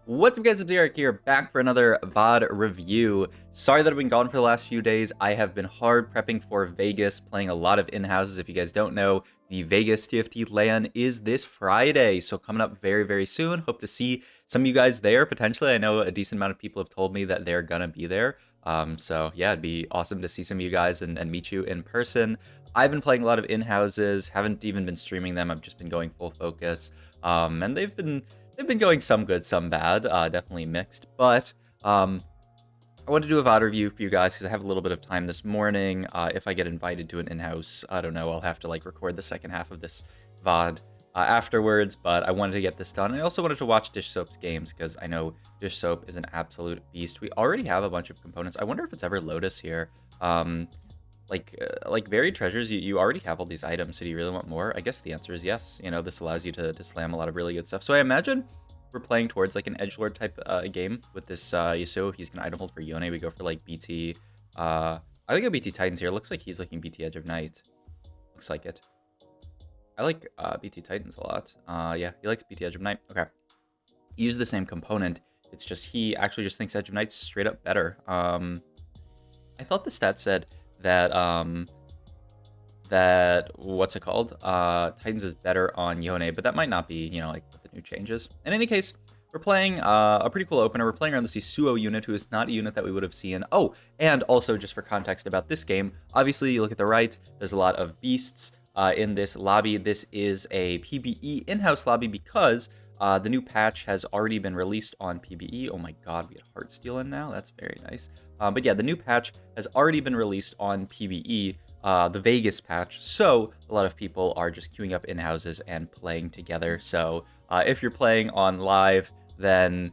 What's up guys, it's Derek here, back for another VOD review. Sorry that I've been gone for the last few days. I have been hard prepping for Vegas, playing a lot of in-houses. If you guys don't know, the Vegas TFT LAN is this Friday, so coming up very, very soon. Hope to see some of you guys there, potentially. I know a decent amount of people have told me that they're gonna be there. So yeah, it'd be awesome to see some of you guys and meet you in person. I've been playing a lot of in-houses, haven't even been streaming them. I've just been going full focus, and they've been going some good, some bad, definitely mixed. But I want to do a VOD review for you guys because I have a little bit of time this morning. If I get invited to an in-house, I don't know, I'll have to like record the second half of this VOD afterwards. But I wanted to get this done. I also wanted to watch Dish Soap's games because I know Dish Soap is an absolute beast. We already have a bunch of components. I wonder if it's ever Lotus here. Like buried treasures, you already have all these items, so do you really want more? I guess the answer is yes. You know, this allows you to slam a lot of really good stuff. So I imagine we're playing towards like an edgelord type game with this Yasuo. He's gonna item hold for Yone. We go for like BT. I think a BT Titans here. Looks like he's looking BT Edge of Night. Looks like it. I like BT Titans a lot. Yeah, he likes BT Edge of Night. Okay. Use the same component. It's just he actually just thinks Edge of Night's straight up better. I thought the stat said that what's it called? Titans is better on Yone, but that might not be, you know, like with the new changes. In any case, we're playing a pretty cool opener. We're playing around the Yasuo unit, who is not a unit that we would have seen. Oh, and also just for context about this game, obviously you look at the right, there's a lot of beasts in this lobby. This is a PBE in-house lobby because the new patch has already been released on PBE. Oh my god, we get Heartsteel in now. That's very nice. But yeah, the new patch has already been released on PBE, the Vegas patch. So a lot of people are just queuing up in houses and playing together. So if you're playing on live, then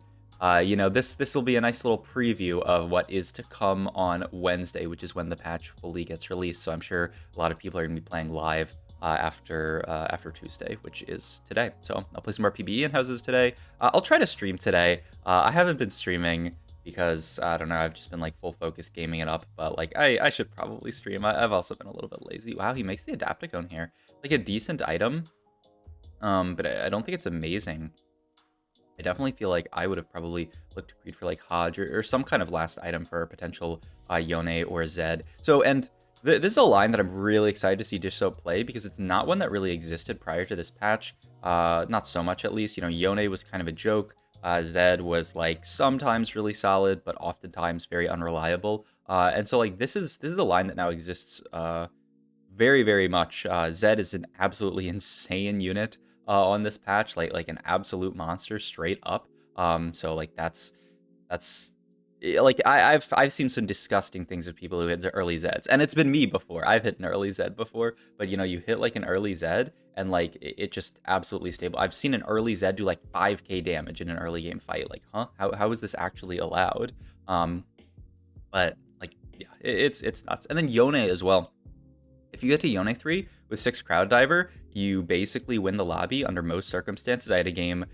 you know, this will be a nice little preview of what is to come on Wednesday, which is when the patch fully gets released. So I'm sure a lot of people are going to be playing live after Tuesday, which is today. So I'll play some more PBE in houses today. I'll try to stream today. I haven't been streaming because I don't know, I've just been like full focus gaming it up, but like I should probably stream. I've also been a little bit lazy. Wow, he makes the Adapticone here, like a decent item, but I don't think it's amazing. I definitely feel like I would have probably looked to greed for like Hodge or some kind of last item for a potential Yone or Zed. So, and this is a line that I'm really excited to see Dish Soap play because it's not one that really existed prior to this patch. Not so much, at least. You know, Yone was kind of a joke. Zed was like sometimes really solid, but oftentimes very unreliable. And so like this is a line that now exists very, very much. Zed is an absolutely insane unit on this patch, like an absolute monster straight up. So like that's like I've seen some disgusting things of people who hit early Zeds, and it's been me before. I've hit an early Zed before, but you know, you hit like an early Zed and like it just absolutely stable. I've seen an early Zed do like 5k damage in an early game fight. Like, huh? How is this actually allowed? But like, yeah, it's nuts. And then Yone as well. If you get to Yone 3 with 6 Crowd Diver, you basically win the lobby under most circumstances. I had a game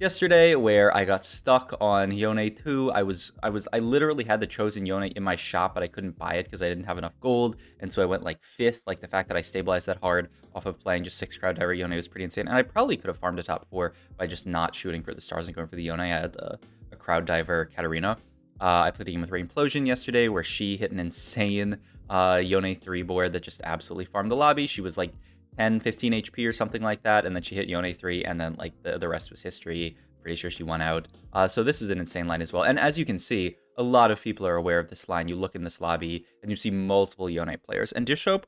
yesterday where I got stuck on Yone 2. I literally had the chosen Yone in my shop, but I couldn't buy it because I didn't have enough gold, and so I went like 5th. Like the fact that I stabilized that hard off of playing just 6 Crowd Diver Yone was pretty insane, and I probably could have farmed a top 4 by just not shooting for the stars and going for the Yone. I had a Crowd Diver Katarina. I played a game with Reimplosion yesterday where she hit an insane Yone 3 board that just absolutely farmed the lobby. She was like 10, 15 HP or something like that, and then she hit Yone 3, and then like the rest was history. Pretty sure she won out. So this is an insane line as well. And as you can see, a lot of people are aware of this line. You look in this lobby, and you see multiple Yone players. And Dish Soap,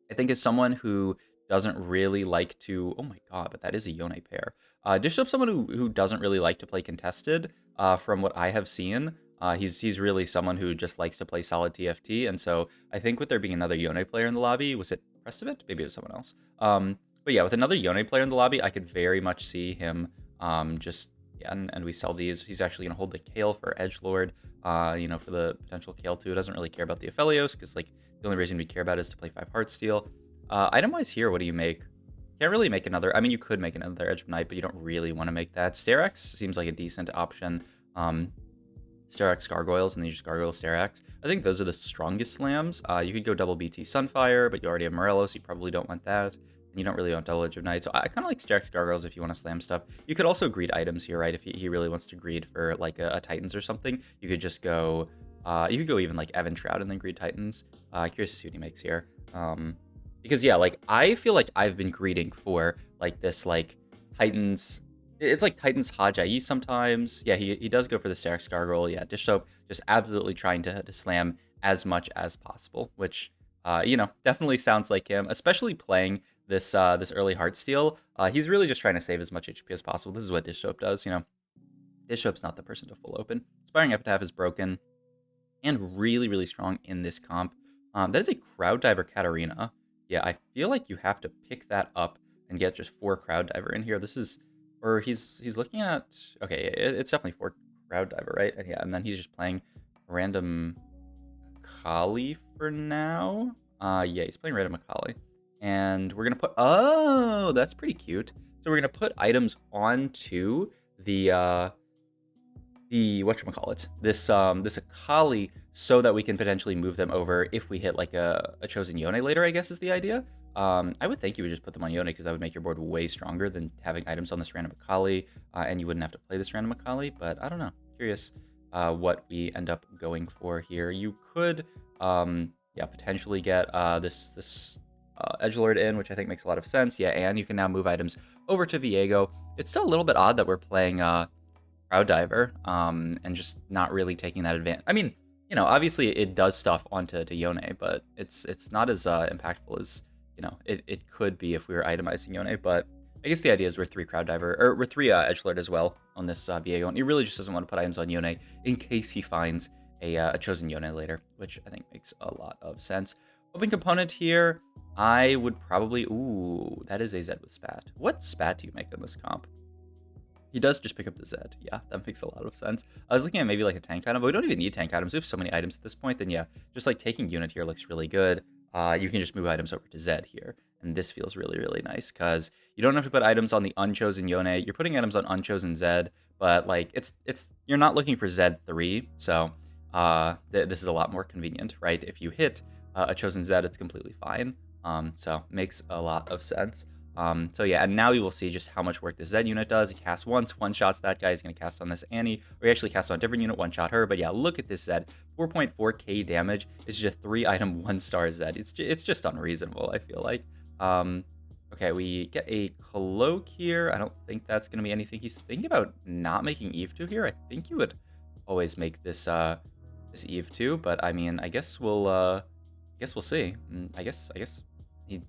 I think, is someone who doesn't really like to... Oh my god, but that is a Yone pair. Dish Soap's someone who doesn't really like to play contested, from what I have seen. He's really someone who just likes to play solid TFT, and so I think with there being another Yone player in the lobby, was it Prestivit? Maybe it was someone else. But yeah, with another Yone player in the lobby, I could very much see him just, yeah, and we sell these. He's actually going to hold the Kale for Edgelord, you know, for the potential Kale too. Doesn't really care about the Aphelios, because like the only reason we care about is to play 5 Heartsteel. Item-wise here, what do you make? Can't really make another... I mean, you could make another Edge of Night, but you don't really want to make that. Sterex seems like a decent option. Sterex Gargoyles, and then you just Gargoyle Sterex. I think those are the strongest slams. You could go double BT Sunfire, but you already have Morelos, so you probably don't want that. and you don't really want Double Edge of Knight. So I kind of like Stacks Gargoyles if you want to slam stuff. You could also greed items here, right? If he really wants to greed for like a Titans or something, you could just go, you could go even like Evan Shroud and then greed Titans. Curious to see what he makes here. Because yeah, like I feel like I've been greeting for like this like Titans. It's like Titans Hajai sometimes. Yeah, he does go for the Stacks Gargoyle. Yeah, Dish Soap just absolutely trying to slam as much as possible, which you know, definitely sounds like him, especially playing this this early Heartsteel. He's really just trying to save as much HP as possible. This is what Dish Soap does, you know. Dish Soap's not the person to full open. Inspiring Epitaph is broken and really, really strong in this comp. That is a Crowd Diver Katarina. Yeah, I feel like you have to pick that up and get just 4 Crowd Diver in here. This is, or he's looking at, okay, it's definitely 4 Crowd Diver, right? And yeah, and then he's just playing random Akali for now. Yeah, he's playing random Akali. And we're gonna put, oh, that's pretty cute. So we're gonna put items onto the whatchamacallit, this Akali, so that we can potentially move them over if we hit like a chosen Yone later, I guess is the idea. I would think you would just put them on Yone because that would make your board way stronger than having items on this random Akali, and you wouldn't have to play this random Akali, but I don't know. Curious what we end up going for here. You could, yeah, potentially get this Edgelord in, which I think makes a lot of sense. Yeah, and you can now move items over to Viego. It's still a little bit odd that we're playing Crowd Diver, and just not really taking that advantage. I mean, you know, obviously it does stuff onto Yone, but it's not as impactful as, you know, it could be if we were itemizing Yone. But I guess the idea is we're 3 Crowd Diver, or we're 3 Edgelord as well on this Viego, and he really just doesn't want to put items on Yone in case he finds a chosen Yone later, which I think makes a lot of sense. Open component here, I would probably, ooh, that is a Zed with Spat. What Spat do you make on this comp? He does just pick up the Zed. Yeah, that makes a lot of sense. I was looking at maybe like a tank item, but we don't even need tank items. We have so many items at this point, then yeah, just like taking unit here looks really good. You can just move items over to Zed here. And this feels really, really nice because you don't have to put items on the unchosen Yone. You're putting items on unchosen Zed, but like it's you're not looking for Zed 3, so this is a lot more convenient, right? If you hit a chosen Zed, it's completely fine. So makes a lot of sense. So yeah, and now we will see just how much work this Zed unit does. He casts once, one-shots that guy. He's going to cast on this Annie, or he actually casts on a different unit, one-shot her. But yeah, look at this Zed. 4.4k damage. It's just a 3-item, 1-star Zed. It's just unreasonable, I feel like. Okay, we get a Cloak here. I don't think that's going to be anything. He's thinking about not making Eve 2 here. I think you would always make this this Eve 2, but I mean, I guess we'll see. I guess he...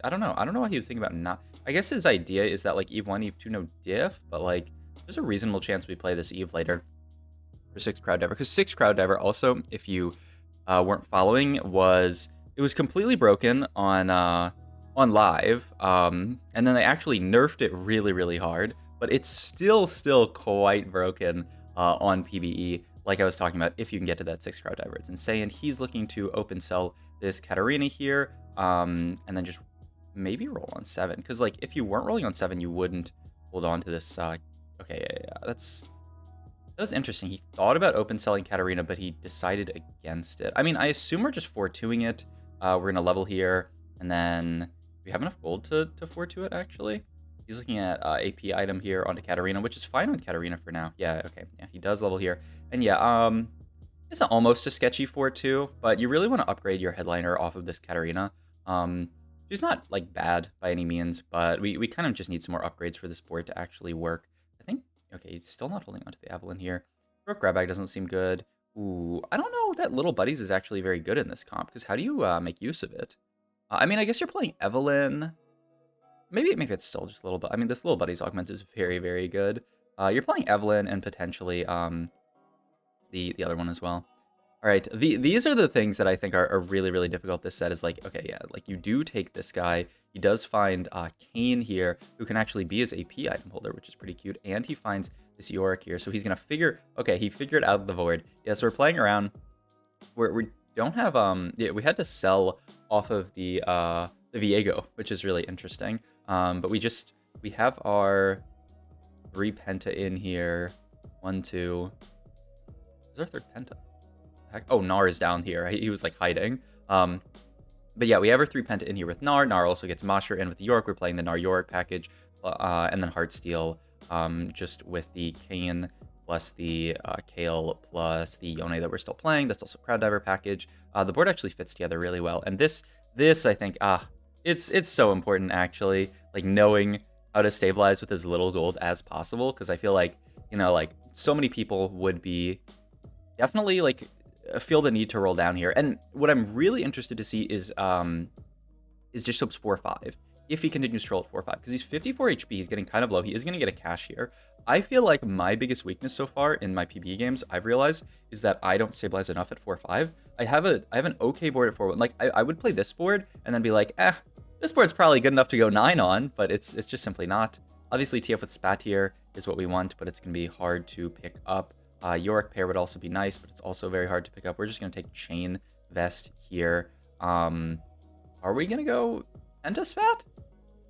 I don't know. I don't know what he would think about not... I guess his idea is that, like, Eve 1, Eve 2, no diff, but, like, there's a reasonable chance we play this Eve later for 6 Crowd Diver. Because 6 Crowd Diver also, if you weren't following, it was completely broken on live, and then they actually nerfed it really, really hard, but it's still quite broken on PBE, like I was talking about, if you can get to that 6 Crowd Diver. It's insane. He's looking to open sell this Katarina here, and then just maybe roll on 7, because like if you weren't rolling on 7, you wouldn't hold on to this. Okay, yeah, that was interesting. He thought about open selling Katarina, but he decided against it. I mean, I assume we're just 4-2ing it. We're gonna level here, and then we have enough gold to 4-2 it, actually. He's looking at AP item here onto Katarina, which is fine on Katarina for now. Yeah, okay, yeah, he does level here, and yeah, it's almost a sketchy 4-2, but you really want to upgrade your headliner off of this Katarina. She's not like bad by any means, but we kind of just need some more upgrades for this board to actually work. I think, okay, he's still not holding onto the Evelyn here. Broke grab bag doesn't seem good. Ooh, I don't know that Little Buddies is actually very good in this comp, because how do you make use of it? I mean, I guess you're playing Evelyn. Maybe it's still just Little, but I mean, this Little Buddies augment is very, very good. You're playing Evelyn and potentially the other one as well. All right, these are the things that I think are really, really difficult. This set is like, okay, yeah, like you do take this guy. He does find Kane here, who can actually be his AP item holder, which is pretty cute. And he finds this Yorick here, so he's gonna figure. Okay, he figured out the void. Yeah, so we're playing around. We don't have yeah, we had to sell off of the Viego, which is really interesting. But we have our 3 Penta in here. 1, 2. Where's our 3rd Penta? Heck? Oh, Nar is down here. He was like hiding. But yeah, we have our 3 Penta in here with Gnar. Gnar also gets Mosher in with York. We're playing the Gnar York package, and then Heartsteel just with the Kayn plus the Kale plus the Yone that we're still playing. That's also Crowd Diver package. The board actually fits together really well. And this I think, it's so important actually, like knowing how to stabilize with as little gold as possible, because I feel like, you know, like so many people would be definitely like feel the need to roll down here. And what I'm really interested to see is Dish Soap's 4-5 if he continues to roll at 4-5, because he's 54 HP. He's getting kind of low. He is going to get a cash here. I feel like my biggest weakness so far in my PBE games, I've realized, is that I don't stabilize enough at 4-5. I have an okay board at 4-1. Like I would play this board and then be like, this board's probably good enough to go 9 on, but it's just simply not. Obviously, TF with Spat here is what we want, but it's going to be hard to pick up. Yorick pair would also be nice, but it's also very hard to pick up. We're just going to take Chain Vest here. Are we going to go Pentaspat?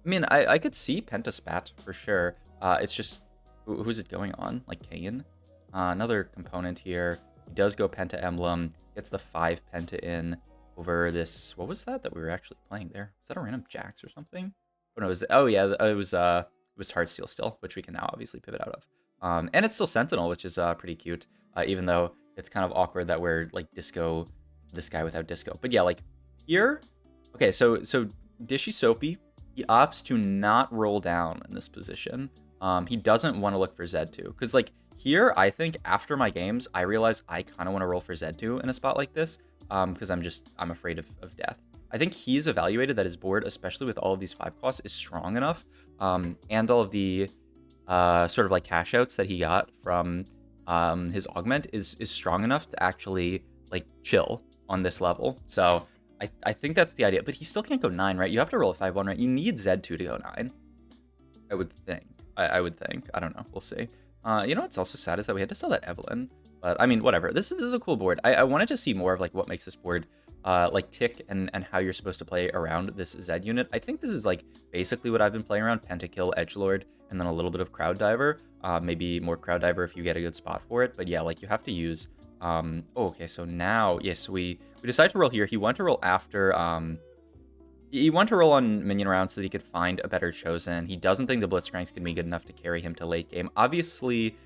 I mean, I could see Pentaspat for sure. It's just, who's it going on? Like Kayn? Another component here. He does go Penta Emblem, gets the 5 Penta in over this. What was that we were actually playing there? Was that a random Jax or something? Oh, no, it was Heartsteel still, which we can now obviously pivot out of. And it's still Sentinel, which is pretty cute, even though it's kind of awkward that we're like disco this guy without disco. But yeah, like here, okay, so Dishy Soapy, he opts to not roll down in this position. He doesn't want to look for Z2, because like here, I think after my games, I realized I kind of want to roll for Z2 in a spot like this, because I'm afraid of death. I think he's evaluated that his board, especially with all of these 5 costs, is strong enough, and all of the sort of like cash outs that he got from his augment is strong enough to actually like chill on this level. So I think that's the idea, but he still can't go 9, right? You have to roll a 5-1, right? You need Z2 to go 9, I would think. I would think. I don't know. We'll see. You know what's also sad is that we had to sell that Evelyn, but I mean, whatever. This is a cool board. I wanted to see more of like what makes this board like tick and how you're supposed to play around this Z unit. I think this is like basically what I've been playing around: Pentakill, Edgelord, and then a little bit of Crowd Diver. Maybe more Crowd Diver if you get a good spot for it. But yeah, like you have to use. Oh, okay. So now, yes, we decided to roll here. He wanted to roll after. He wanted to roll on minion round so that he could find a better Chosen. He doesn't think the Blitzcrank's gonna be good enough to carry him to late game. Obviously,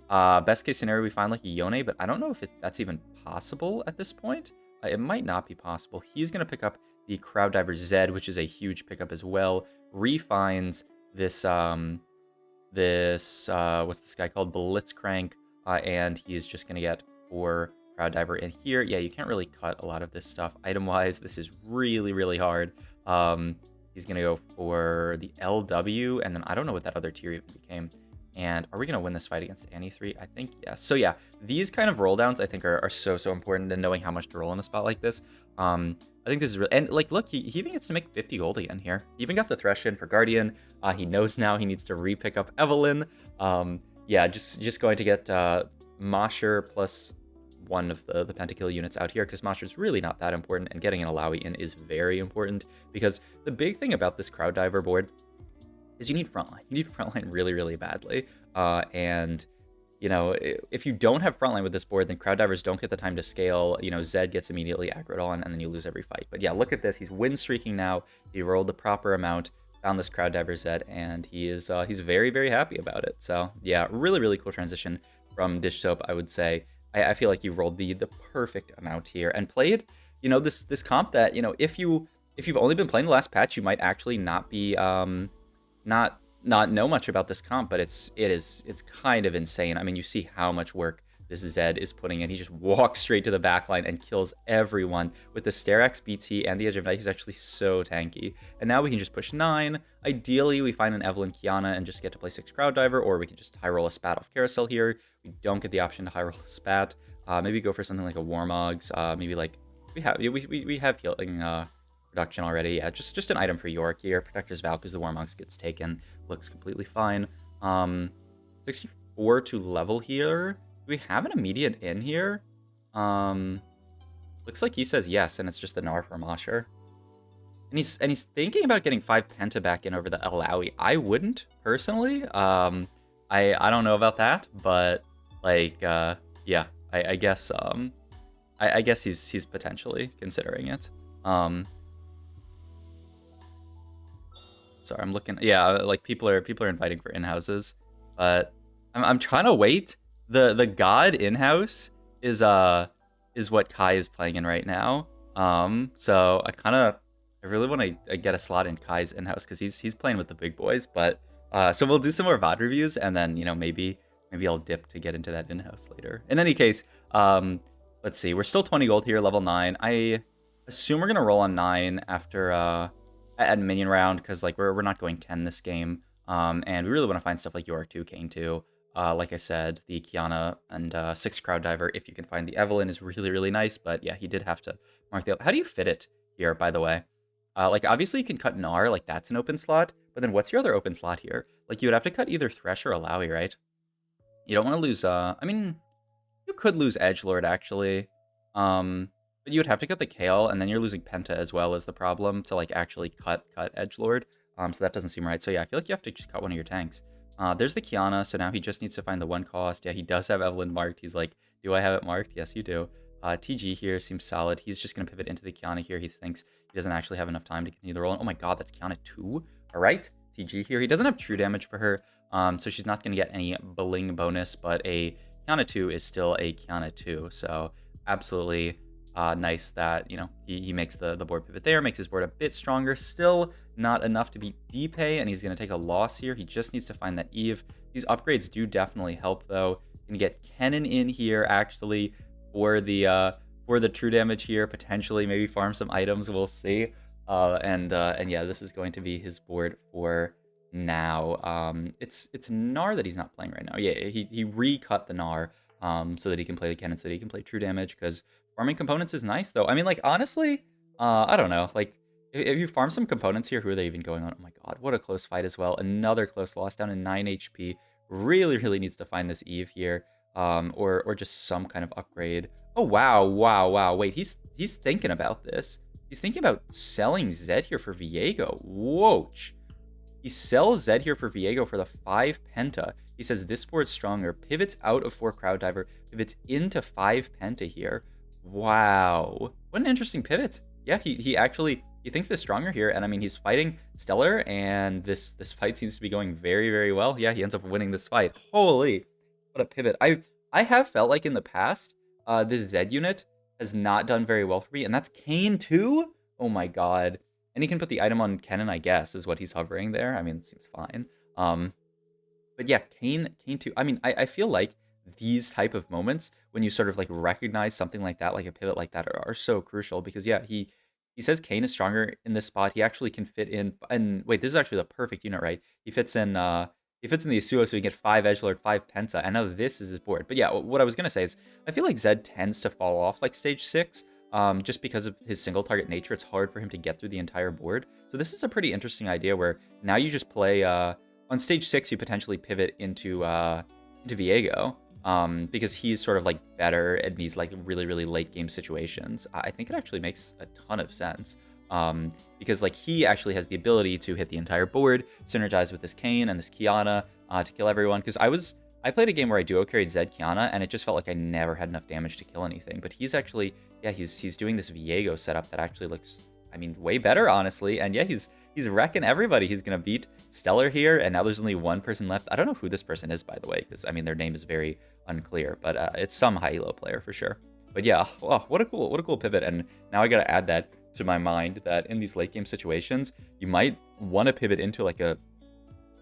best case scenario, we find like a Yone, but I don't know if that's even possible at this point. It might not be possible. He's going to pick up the Crowd Diver Z, which is a huge pickup as well. Refines this, what's this guy called? Blitzcrank, and he is just going to get 4 Crowd Diver in here. Yeah, you can't really cut a lot of this stuff. Item-wise, this is really, really hard. He's going to go for the LW, and then I don't know what that other tier even became. And are we going to win this fight against Annie 3? I think yes. So yeah, these kind of roll downs I think are so important in knowing how much to roll in a spot like this. I think this is really, and like look, he even gets to make 50 gold again here. He even got the Thresh in for Guardian. He knows now he needs to re-pick up Evelyn. Yeah, just going to get Mosher plus 1 of the Pentakill units out here, because Mosher's really not that important, and getting an Alawi in is very important, because the big thing about this Crowd Diver board is you need frontline. You need frontline really, really badly. And, you know, if you don't have frontline with this board, then Crowd Divers don't get the time to scale. You know, Zed gets immediately aggroed on, and then you lose every fight. But yeah, look at this. He's win streaking now. He rolled the proper amount, found this Crowd Diver Zed, and he's very, very happy about it. So yeah, really, really cool transition from Dish Soap, I would say. I feel like you rolled the perfect amount here and played, you know, this comp that, you know, if you've only been playing the last patch, you might actually not be not know much about this comp, but it's kind of insane. I mean, you see how much work this Zed is putting in. He just walks straight to the backline and kills everyone with the Sterax BT and the Edge of Night. He's actually so tanky. And now we can just push 9. Ideally, we find an Evelyn Kiana and just get to play 6 Crowd Diver, or we can just high roll a Spat off Carousel here. We don't get the option to high roll a Spat. Maybe go for something like a Warmogs. Maybe like we have healing production already. Yeah, just an item for York here. Protector's Vow, because the Warmogs gets taken. Looks completely fine. 64 to level here. Do we have an immediate in here? Looks like he says yes, and it's just the Gnar for Mosher. And he's thinking about getting 5 Penta back in over the Alawi. I wouldn't, personally. I don't know about that, but like yeah, I guess I guess he's potentially considering it. Sorry, I'm looking. Yeah, like people are inviting for in-houses, but I'm trying to wait. The god in-house is what Kai is playing in right now. So I really want to get a slot in Kai's in-house because he's playing with the big boys. But so we'll do some more VOD reviews, and then maybe I'll dip to get into that in-house later. In any case, let's see. We're still 20 gold here, level 9. I assume we're gonna roll on 9 after at minion round because like we're not going 10 this game. And we really want to find stuff like Yorick 2, Kane 2. Like I said, the Kiana and 6 Crowd Diver, if you can find the Evelyn, is really, really nice. But yeah, he did have to mark the... How do you fit it here, by the way? Like, obviously you can cut Gnar, like that's an open slot. But then what's your other open slot here? Like, you would have to cut either Thresh or Alawi, right? You don't want to lose... I mean, you could lose Edgelord, actually. But you would have to cut the Kale, and then you're losing Penta as well as the problem to, like, actually cut Edgelord. So that doesn't seem right. So yeah, I feel like you have to just cut one of your tanks. There's the Kiana, so now he just needs to find the 1 cost. Yeah, he does have Evelyn marked. He's like, do I have it marked? Yes, you do. TG here seems solid. He's just going to pivot into the Kiana here. He thinks he doesn't actually have enough time to continue the roll. And oh my god, that's Kiana 2. All right, TG here. He doesn't have true damage for her, so she's not going to get any bling bonus, but a Kiana 2 is still a Kiana 2. So absolutely nice that, he makes the board pivot there, makes his board a bit stronger. Still not enough to beat D-Pay, and he's going to take a loss here. He just needs to find that Eve. These upgrades do definitely help, though. Going to get Kennen in here, actually, for the true damage here, potentially. Maybe farm some items, we'll see. And yeah, this is going to be his board for now. It's Gnar that he's not playing right now. Yeah, he recut the Gnar so that he can play the Kennen, so that he can play true damage, because farming components is nice, though. I mean, like, honestly, I don't know. Like, if you farm some components here, who are they even going on? Oh my god, what a close fight as well. Another close loss, down to 9 HP. Really, really needs to find this Eve here, or just some kind of upgrade. Oh, wow. Wait, he's thinking about this. He's thinking about selling Zed here for Viego. Whoa. He sells Zed here for Viego for the 5 Penta. He says this board's stronger. Pivots out of 4 Crowd Diver. Pivots into 5 Penta here. Wow. What an interesting pivot. Yeah, he actually... He thinks they're stronger here, and I mean, he's fighting Stellar, and this fight seems to be going very, very well. Yeah, he ends up winning this fight. Holy, what a pivot. I have felt like in the past, this Zed unit has not done very well for me, and that's Kane too? Oh my god. And he can put the item on Kennen, I guess, is what he's hovering there. I mean, it seems fine. But yeah, Kane too. I mean, I feel like these type of moments, when you sort of like recognize something like that, like a pivot like that, are so crucial, because yeah, he says Kane is stronger in this spot. He actually can fit in, and wait, this is actually the perfect unit, right? He fits in the Asuo, so he can get 5 Edgelord, 5 Penta, and now this is his board. But yeah, what I was gonna say is, I feel like Zed tends to fall off like stage 6, just because of his single target nature. It's hard for him to get through the entire board. So this is a pretty interesting idea where now you just play, on stage 6, you potentially pivot into Viego. Because he's sort of like better in these like really, really late game situations. I think it actually makes a ton of sense, because like he actually has the ability to hit the entire board, synergize with this Kane and this Kiana to kill everyone. Because I played a game where I duo carried Zed Kiana, and it just felt like I never had enough damage to kill anything. But he's actually, yeah, he's doing this Viego setup that actually looks, I mean, way better, honestly. And yeah, he's wrecking everybody. He's gonna beat Stellar here, and now there's only one person left. I don't know who this person is, by the way, because I mean their name is very unclear, but it's some high elo player for sure. But yeah, oh, what a cool pivot. And now I gotta add that to my mind, that in these late game situations, you might want to pivot into like a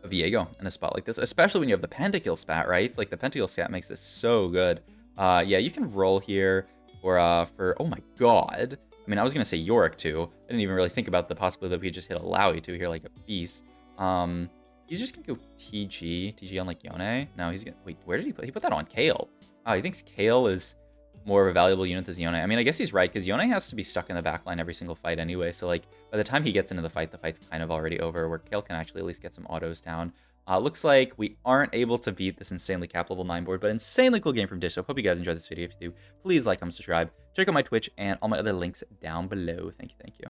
Viego in a spot like this, especially when you have the Pentakill spat, right? Like the Pentakill stat makes this so good. Yeah, you can roll here for oh my god. I mean, I was going to say Yorick too. I didn't even really think about the possibility that we could just hit Alawi too here like a beast. He's just going to go TG on like Yone. No, he's going to... Wait, where did he put that on Kale? Oh, he thinks Kale is more of a valuable unit than Yone. I mean, I guess he's right, because Yone has to be stuck in the backline every single fight anyway. So like, by the time he gets into the fight's kind of already over, where Kale can actually at least get some autos down. Looks like we aren't able to beat this insanely cap level 9 board, but insanely cool game from Dish. So hope you guys enjoyed this video. If you do, please like, comment, subscribe. Check out my Twitch and all my other links down below. Thank you.